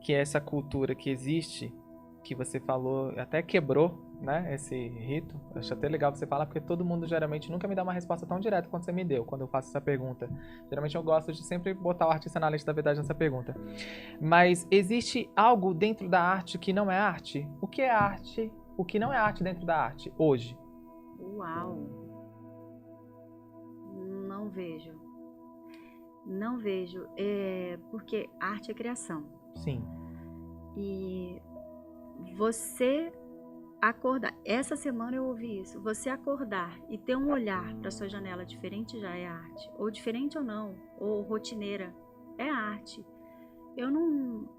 que é essa cultura que existe, que você falou, até quebrou, né, esse rito. Acho até legal você falar, porque todo mundo geralmente nunca me dá uma resposta tão direta quanto você me deu, quando eu faço essa pergunta. Geralmente eu gosto de sempre botar o artista na lente da verdade nessa pergunta. Mas existe algo dentro da arte que não é arte? O que é arte? O que não é arte dentro da arte, hoje? Uau! vejo. Não vejo. Porque arte é criação. Sim. E você acordar. Essa semana eu ouvi isso. Você acordar e ter um olhar para sua janela diferente já é arte. Ou diferente ou não, ou rotineira, é arte.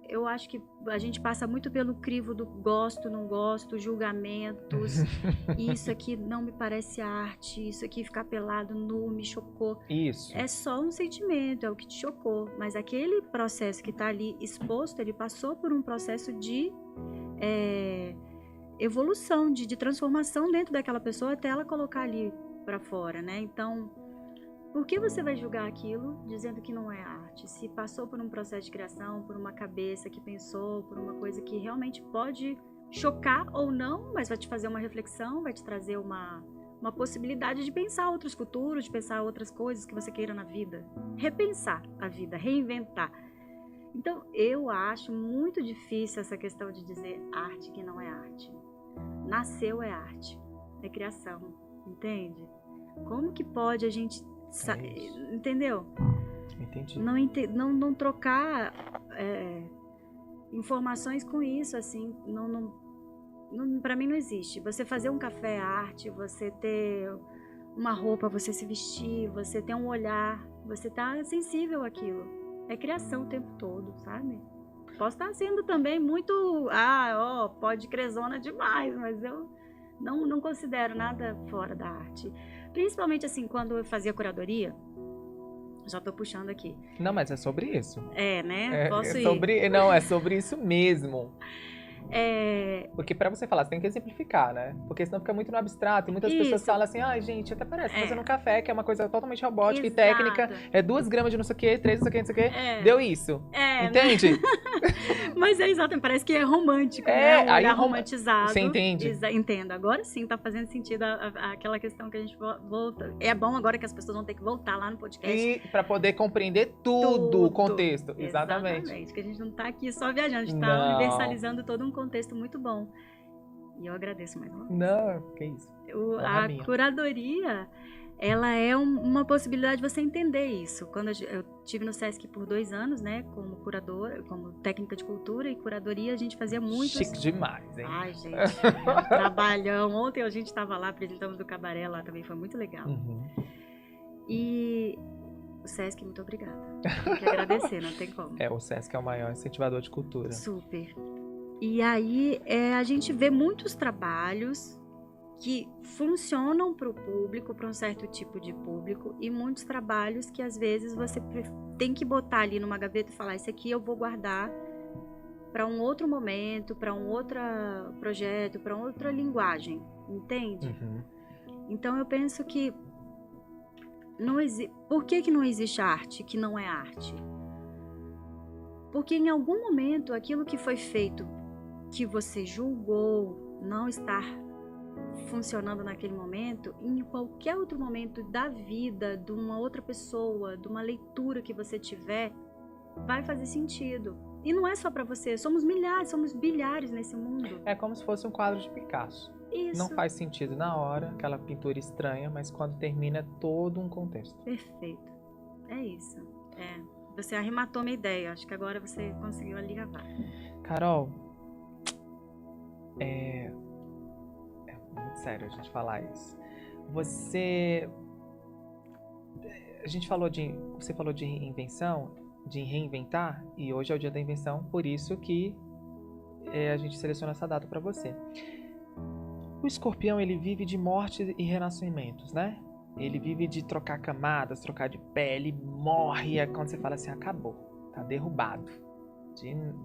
Eu acho que a gente passa muito pelo crivo do gosto, não gosto, julgamentos. Isso aqui não me parece arte, isso aqui ficar pelado, nu, me chocou. Isso. É só um sentimento, é o que te chocou. Mas aquele processo que está ali exposto, ele passou por um processo de evolução, de transformação dentro daquela pessoa até ela colocar ali para fora, né? Então, por que você vai julgar aquilo dizendo que não é arte? Se passou por um processo de criação, por uma cabeça que pensou, por uma coisa que realmente pode chocar ou não, mas vai te fazer uma reflexão, vai te trazer uma possibilidade de pensar outros futuros, de pensar outras coisas que você queira na vida. Repensar a vida, reinventar. Então, eu acho muito difícil essa questão de dizer arte que não é arte. Nasceu é arte, é criação, entende? Como que pode a gente... entendeu? Entendi. Não trocar informações com isso, assim, para mim não existe. Você fazer um café é arte, você ter uma roupa, você se vestir, você ter um olhar, você tá sensível àquilo. É criação o tempo todo, sabe? Posso estar sendo também muito, pode crezona demais, mas eu não considero nada fora da arte. Principalmente assim, quando eu fazia curadoria, já tô puxando aqui. Não, mas é sobre isso. Né? Posso ir? Não, é sobre isso mesmo. Porque pra você falar, você tem que exemplificar, né? Porque senão fica muito no abstrato. E muitas pessoas falam assim, gente, até parece fazendo um café, que é uma coisa totalmente robótica. Exato. E técnica. É 2 gramas de não sei o quê, 3 não sei o quê, não sei o quê. Deu isso. Entende? Mas é exatamente, parece que é romântico, né? Um olhar romantizado. Você entende? Entendo. Agora sim tá fazendo sentido aquela questão que a gente volta. É bom agora que as pessoas vão ter que voltar lá no podcast. E pra poder compreender tudo o contexto. Exatamente. Que a gente não tá aqui só viajando, a gente tá universalizando todo um contexto muito bom. E eu agradeço mais uma vez. Não, que isso. A curadoria, ela é uma possibilidade de você entender isso. Quando eu tive no SESC por 2 anos, né, como curadora, como técnica de cultura e curadoria, a gente fazia muito... Chique demais, hein? Ai, gente, é um trabalhão. Ontem a gente estava lá, apresentamos do cabaré lá, também foi muito legal. E o SESC, muito obrigada. Tem que agradecer, não tem como. O SESC é o maior incentivador de cultura. Super. E aí a gente vê muitos trabalhos que funcionam para o público, para um certo tipo de público, e muitos trabalhos que às vezes você tem que botar ali numa gaveta e falar, esse aqui eu vou guardar para um outro momento, para um outro projeto, para outra linguagem, entende? Então eu penso que por que não existe arte que não é arte? Porque em algum momento aquilo que foi feito, que você julgou não estar funcionando naquele momento, em qualquer outro momento da vida de uma outra pessoa, de uma leitura que você tiver, vai fazer sentido. E não é só para você, somos milhares, somos bilhares nesse mundo. É como se fosse um quadro de Picasso. Isso. Não faz sentido na hora, aquela pintura estranha, mas quando termina é todo um contexto. Perfeito. É isso. Você arrematou minha ideia, acho que agora você conseguiu ali gravar. Carol, é muito sério a gente falar isso. Você falou de invenção, de reinventar, e hoje é o dia da invenção, por isso que a gente seleciona essa data para você. O escorpião, ele vive de morte e renascimentos, né? Ele vive de trocar camadas, trocar de pele, morre, é quando você fala assim, acabou, tá derrubado.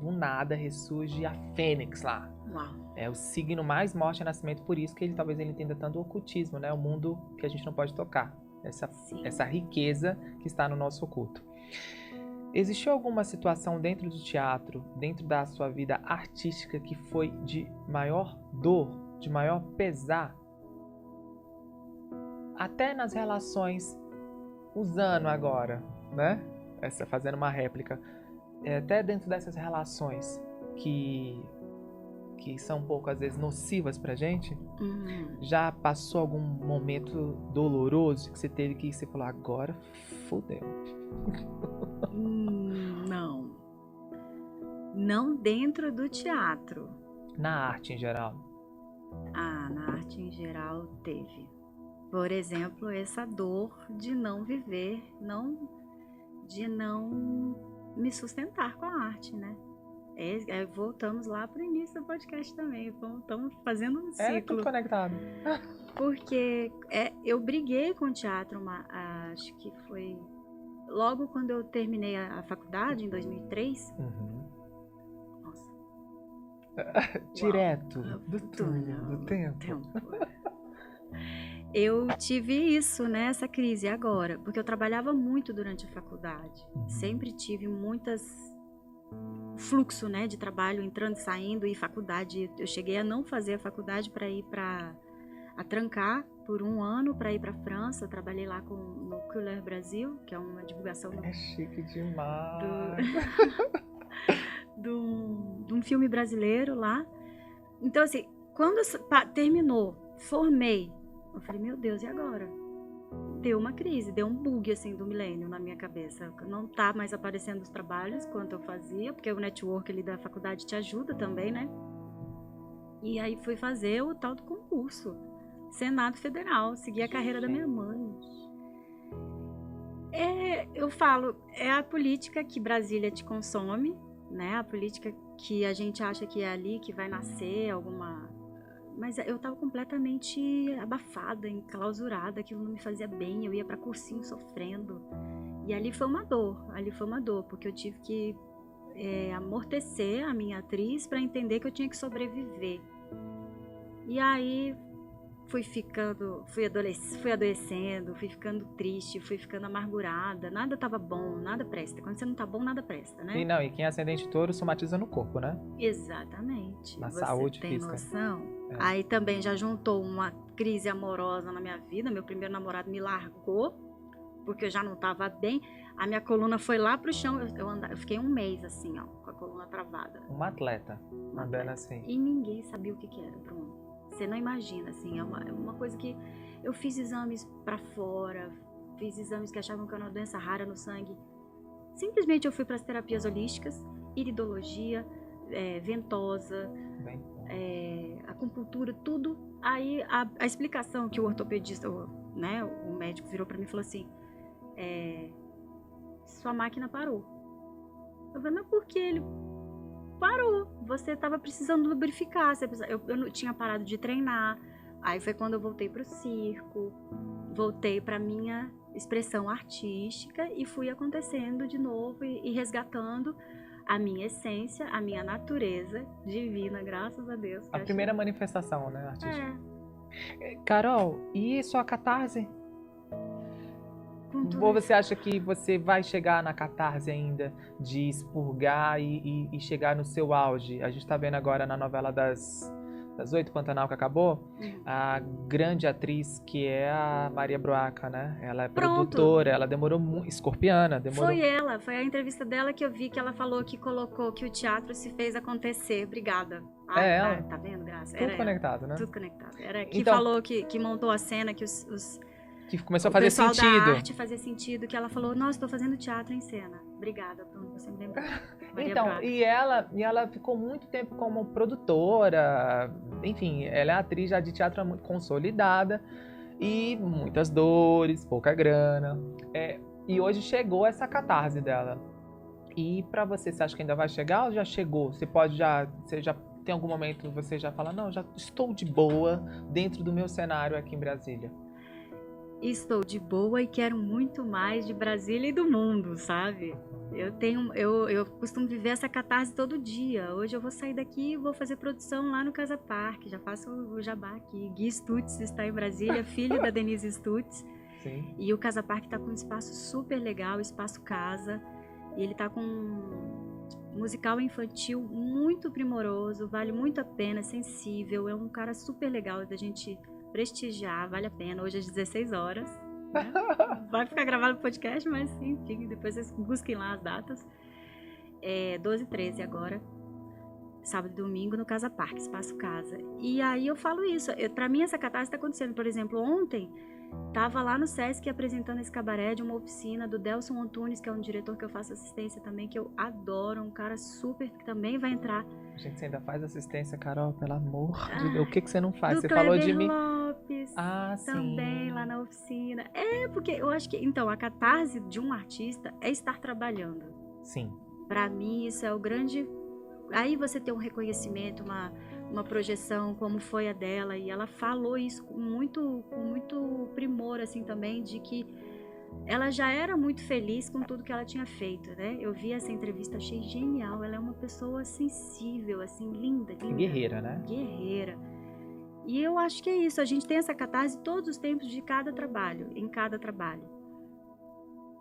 Do nada ressurge a fênix lá. Uau. É o signo mais morte e nascimento, por isso que talvez ele entenda tanto o ocultismo, né? O mundo que a gente não pode tocar. Essa riqueza que está no nosso oculto. Existiu alguma situação dentro do teatro, dentro da sua vida artística, que foi de maior dor, de maior pesar? Até nas relações, usando agora, né? Fazendo uma réplica. Até dentro dessas relações que que são um pouco, às vezes, nocivas pra gente? Uhum. Já passou algum momento doloroso que você teve que você falou, agora fodeu? Não. Não dentro do teatro. Na arte em geral? Na arte em geral teve. Por exemplo, essa dor de não viver, de não me sustentar com a arte, né? Voltamos lá para o início do podcast também. Estamos fazendo um ciclo. É tudo conectado. Porque eu briguei com o teatro, acho que foi logo quando eu terminei a faculdade, em 2003. Uhum. Nossa. Direto do túnel do tempo. Eu tive isso, né, essa crise agora, porque eu trabalhava muito durante a faculdade. Sempre tive fluxo, né, de trabalho, entrando e saindo, e faculdade. Eu cheguei a não fazer a faculdade para ir a trancar por 1 ano para ir para a França. Eu trabalhei lá no Couleur Brasil, que é uma divulgação É chique demais. de um filme brasileiro lá. Então, assim, quando terminou, formei, eu falei, meu Deus, e agora? Deu uma crise, deu um bug, assim, do milênio na minha cabeça. Não tá mais aparecendo os trabalhos quanto eu fazia, porque o network ali da faculdade te ajuda também, né? E aí fui fazer o tal do concurso. Senado Federal, segui a carreira da minha mãe. Eu falo, é a política que Brasília te consome, né? A política que a gente acha que é ali, que vai nascer alguma... Mas eu tava completamente abafada, enclausurada, aquilo não me fazia bem, eu ia para cursinho sofrendo. E ali foi uma dor, porque eu tive que amortecer a minha atriz para entender que eu tinha que sobreviver. E aí fui adoecendo, fui ficando triste, fui ficando amargurada, nada tava bom, nada presta. Quando você não tá bom, nada presta, né? E quem é ascendente touro somatiza no corpo, né? Exatamente. Na Você saúde tem física. noção? Aí também já juntou uma crise amorosa na minha vida. Meu primeiro namorado me largou, porque eu já não tava bem. A minha coluna foi lá pro chão. Eu fiquei 1 mês assim, ó, com a coluna travada. Uma atleta, andando assim. E ninguém sabia o que era, Bruno. Você não imagina, assim, é uma coisa que eu fiz exames pra fora, fiz exames que achavam que era uma doença rara no sangue. Simplesmente eu fui para as terapias holísticas, iridologia, ventosa, acupuntura, tudo. Aí a explicação que o ortopedista, né, o médico virou para mim e falou assim, sua máquina parou. Eu falei, mas por que ele parou? Você estava precisando lubrificar. Eu não tinha parado de treinar. Aí foi quando eu voltei para o circo, voltei para minha expressão artística e fui acontecendo de novo e resgatando a minha essência, a minha natureza divina, graças a Deus. A primeira manifestação, né, artística. Carol, e sua catarse? Ou você acha que você vai chegar na catarse ainda de expurgar e chegar no seu auge? A gente tá vendo agora na novela das 8, Pantanal, que acabou, a grande atriz que é a Maria Bruaca, né? Ela é produtora, ela demorou muito, escorpiana, demorou... Foi a entrevista dela que eu vi, que ela falou que colocou que o teatro se fez acontecer. Obrigada. Ela? Tá vendo, Graça? Tudo conectado, né? Tudo conectado. Era que então, falou que montou a cena, que que começou a fazer sentido. O pessoal da arte fazia sentido, que ela falou, nossa, estou fazendo teatro em cena. Obrigada, Bruno, você me lembrou. Então, e ela ficou muito tempo como produtora, enfim, ela é atriz já de teatro muito consolidada, e muitas dores, pouca grana, e hoje chegou essa catarse dela. E pra você acha que ainda vai chegar ou já chegou? Você já tem algum momento você já fala, não, já estou de boa dentro do meu cenário aqui em Brasília? Estou de boa e quero muito mais de Brasília e do mundo, sabe? Eu costumo viver essa catarse todo dia. Hoje eu vou sair daqui e vou fazer produção lá no Casa Parque. Já faço o jabá aqui. Gui Stutz está em Brasília, filho da Denise Stutz. Sim. E o Casa Parque está com um espaço super legal, espaço casa. E ele está com um musical infantil muito primoroso, vale muito a pena, sensível. É um cara super legal da gente prestigiar, vale a pena. Hoje às 16 horas. Né? Vai ficar gravado o podcast, mas enfim, depois vocês busquem lá as datas. 12 e 13 agora. sábado e domingo no Casa Parque, Espaço Casa. E aí eu falo isso, para mim essa catarse está acontecendo. Por exemplo, ontem tava lá no Sesc apresentando esse cabaré de uma oficina do Delson Antunes, que é um diretor que eu faço assistência também, que eu adoro, um cara super que também vai entrar. Gente, você ainda faz assistência, Carol, pelo amor de Deus. O que você não faz? Do Você falou de Kleber mim. Lopes, também sim. lá na oficina. Porque eu acho que, então, a catarse de um artista é estar trabalhando. Sim. Para mim, isso é o grande... Aí você tem um reconhecimento, uma projeção, como foi a dela, e ela falou isso com muito primor, assim, também, de que ela já era muito feliz com tudo que ela tinha feito, né? Eu vi essa entrevista, achei genial. Ela é uma pessoa sensível, assim, linda. Guerreira, né? Guerreira. E eu acho que é isso, a gente tem essa catarse todos os tempos de cada trabalho, em cada trabalho.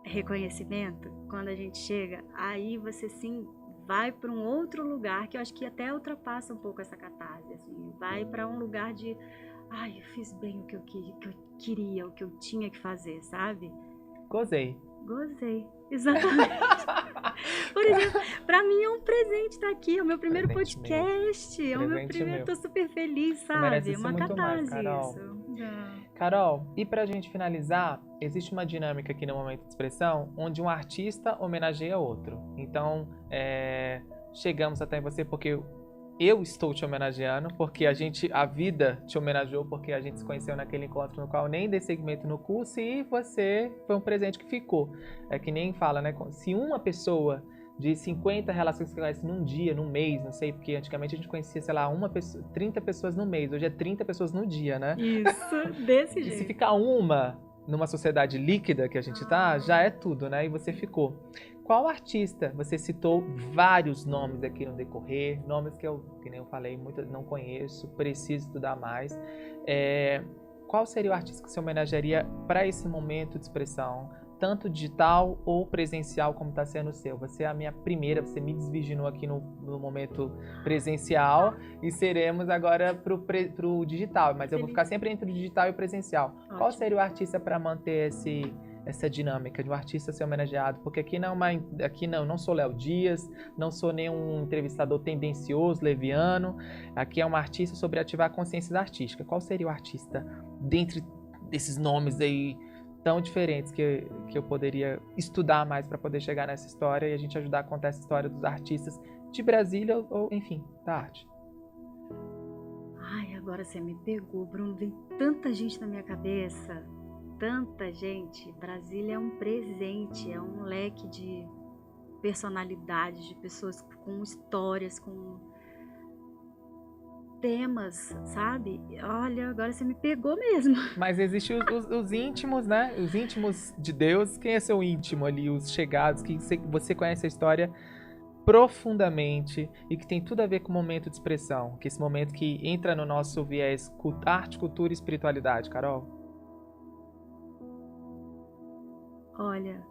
Reconhecimento, quando a gente chega, aí você, sim, vai para um outro lugar, que eu acho que até ultrapassa um pouco essa catarse, assim, vai para um lugar de, eu fiz bem o que eu queria, o que eu tinha que fazer, sabe? Gozei, exatamente. Por exemplo, para mim é um presente estar aqui, é o meu primeiro podcast, é o meu primeiro, tô super feliz, sabe? É uma catarse isso. Carol, e pra gente finalizar, existe uma dinâmica aqui no Momento de Expressão, onde um artista homenageia outro. Então, chegamos até você porque eu estou te homenageando, porque a vida te homenageou, porque a gente se conheceu naquele encontro no qual eu nem dei segmento no curso e você foi um presente que ficou. É que nem fala, né? Se uma pessoa de 50 relações que você conhece num dia, num mês, não sei, porque antigamente a gente conhecia, sei lá, 30 pessoas no mês, hoje é 30 pessoas no dia, né? Isso, desse jeito. E se ficar uma numa sociedade líquida que a gente tá, já é tudo, né? E você ficou. Qual artista? Você citou vários nomes aqui no decorrer, nomes que que nem eu falei, muito não conheço, preciso estudar mais. Qual seria o artista que você homenagearia para esse momento de expressão, tanto digital ou presencial como está sendo o seu? Você é a minha primeira, você me desvirginou aqui no momento presencial e seremos agora pro digital, mas eu vou ficar sempre entre o digital e o presencial. Ótimo. Qual seria o artista para manter essa dinâmica de um artista ser homenageado? Porque aqui não sou Léo Dias, não sou nenhum entrevistador tendencioso, leviano. Aqui é um artista sobre ativar a consciência artística. Qual seria o artista dentre esses nomes aí tão diferentes que eu poderia estudar mais para poder chegar nessa história e a gente ajudar a contar essa história dos artistas de Brasília ou enfim, da arte? Agora você me pegou, Bruno. Vem tanta gente na minha cabeça. Tanta gente. Brasília é um presente, é um leque de personalidades, de pessoas com histórias, com temas, sabe? Olha, agora você me pegou mesmo. Mas existem os íntimos, né? Os íntimos de Deus. Quem é seu íntimo ali? Os chegados, que você conhece a história profundamente e que tem tudo a ver com o momento de expressão, que esse momento que entra no nosso viés arte, cultura e espiritualidade, Carol. Olha,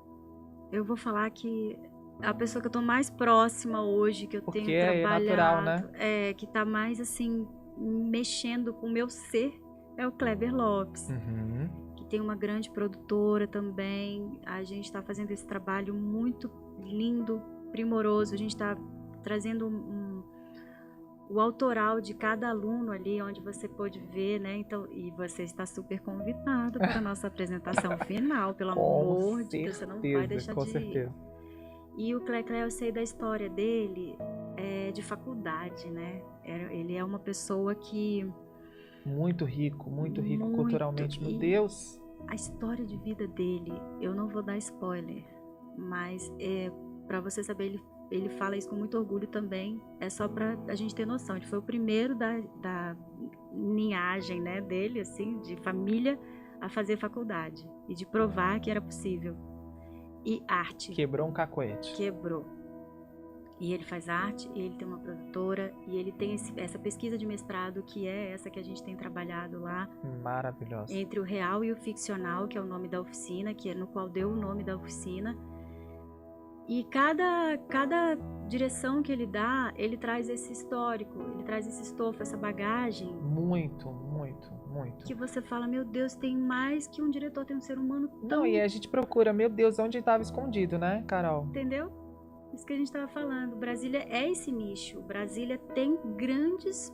eu vou falar que a pessoa que eu tô mais próxima hoje, que eu tenho trabalhado, natural, né? Que tá mais assim, mexendo com o meu ser, é o Kleber Lopes. Que tem uma grande produtora também. A gente tá fazendo esse trabalho muito lindo, primoroso. A gente tá trazendo o autoral de cada aluno ali, onde você pode ver, né? Então, e você está super convidado para a nossa apresentação final, pelo amor de Deus, você não vai deixar de ir. E o Cleclé, eu sei da história dele, de faculdade, né? Ele é uma pessoa que... Muito rico culturalmente, meu Deus! A história de vida dele, eu não vou dar spoiler, mas para você saber, ele fala isso com muito orgulho também, é só para a gente ter noção. Ele foi o primeiro da linhagem, né, dele, assim, de família, a fazer faculdade e de provar que era possível. E arte. Quebrou um cacoete. Quebrou. E ele faz arte, e ele tem uma produtora, e ele tem essa pesquisa de mestrado, que é essa que a gente tem trabalhado lá. Maravilhosa. Entre o real e o ficcional, que é o nome da oficina, que é no qual deu o nome da oficina. E cada direção que ele dá, ele traz esse histórico, ele traz esse estofo, essa bagagem. Muito. Que você fala, meu Deus, tem mais que um diretor, tem um ser humano tão... Não, e a gente procura, meu Deus, onde estava escondido, né, Carol? Entendeu? isso que a gente estava falando. Brasília é esse nicho. Brasília tem grandes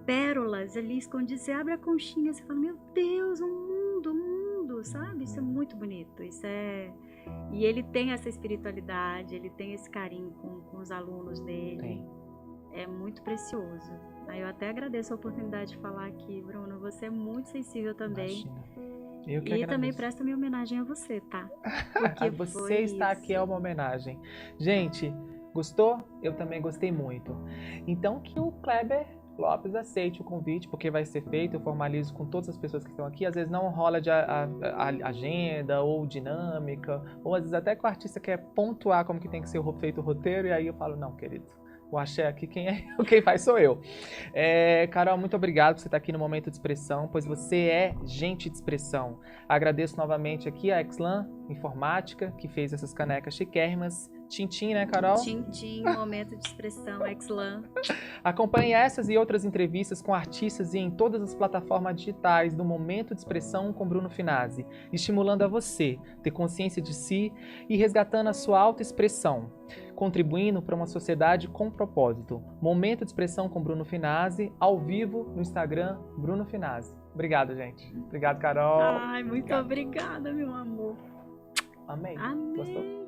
pérolas ali escondidas. Você abre a conchinha, você fala, meu Deus, um mundo, sabe? Isso é muito bonito. E ele tem essa espiritualidade, ele tem esse carinho com os alunos dele. Tem. É muito precioso. Aí eu até agradeço a oportunidade de falar aqui, Bruno. Você é muito sensível também. Imagina. Eu que E agradeço. também presto minha homenagem a você, tá? Porque Você está aqui é uma homenagem. Gente, gostou? Eu também gostei muito. Então que o Kleber Lopes aceite o convite, porque vai ser feito, eu formalizo com todas as pessoas que estão aqui. Às vezes não rola de agenda ou dinâmica, ou às vezes até que o artista quer pontuar como que tem que ser feito o roteiro, e aí eu falo, não, querido, o axé aqui, quem faz sou eu. Carol, muito obrigado por você estar aqui no Momento de Expressão, pois você é gente de expressão. Agradeço novamente aqui a Exlan Informática, que fez essas canecas chiquérrimas. Tintim, né, Carol? Tintim, Momento de Expressão, Exlan. Acompanhe essas e outras entrevistas com artistas e em todas as plataformas digitais do Momento de Expressão com Bruno Finazzi, estimulando a você ter consciência de si e resgatando a sua autoexpressão, contribuindo para uma sociedade com propósito. Momento de Expressão com Bruno Finazzi, ao vivo no Instagram, Bruno Finazzi. Obrigado, gente. Obrigado, Carol. Ai, muito obrigada, meu amor. Amei. Amei. Gostou?